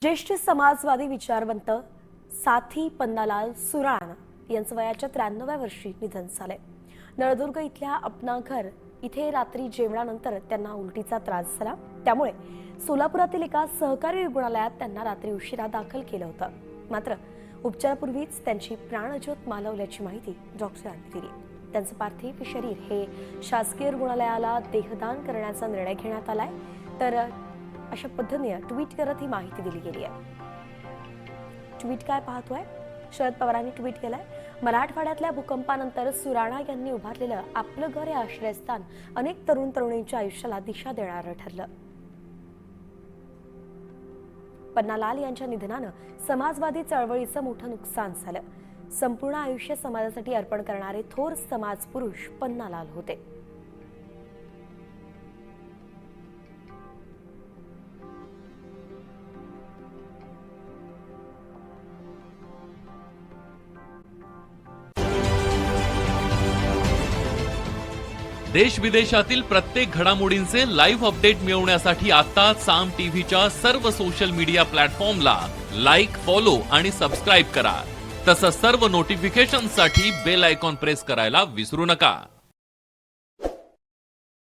ज्येष्ठ समाजवादी विचारवंत साथी पन्नालाल सुराणा यांचं वयाच्या 93व्या वर्षी निधन झालंय। नळदुर्ग इथल्या अपना घर इथे रात्री जेवणानंतर त्यांना उलटीचा त्रास झाला, त्यामुळे सोलापुरातील एका सहकारी रुग्णालयात त्यांना रात्री उशिरा दाखल केलं होतं। मात्र उपचारापूर्वीच त्यांची प्राणज्योत मालवल्याची माहिती डॉक्टरांनी दिली। त्यांचं पार्थिव शरीर हे शासकीय रुग्णालयाला देहदान करण्याचा निर्णय घेण्यात आलाय। तर अशा पद्धतीने ट्विट करत ही माहिती दिली गेली आहे। ट्विट काय पाहतोय? शरद पवारांनी ट्विट केलंय, मराठवाड्यातल्या भूकंपानंतर सुराणा यांनी उभारलेलं आपलं घर हे आश्रयस्थान अनेक तरुण तरुणींच्या आयुष्याला दिशा देणारं ठरलं। पन्नालाल यांच्या निधनानं समाजवादी चळवळीचं मोठं नुकसान झालं। संपूर्ण आयुष्य समाजासाठी अर्पण करणारे थोर समाजपुरुष पन्नालाल होते। देश विदेशातील प्रत्येक घडामोडींचे लाईव्ह अपडेट मिळवण्यासाठी आता साम टीव्हीच्या सर्व सोशल मीडिया प्लॅटफॉर्मला लाईक, फॉलो आणि सबस्क्राईब करा। तसंच सर्व नोटिफिकेशनसाठी बेल आयकॉन प्रेस करायला विसरू नका।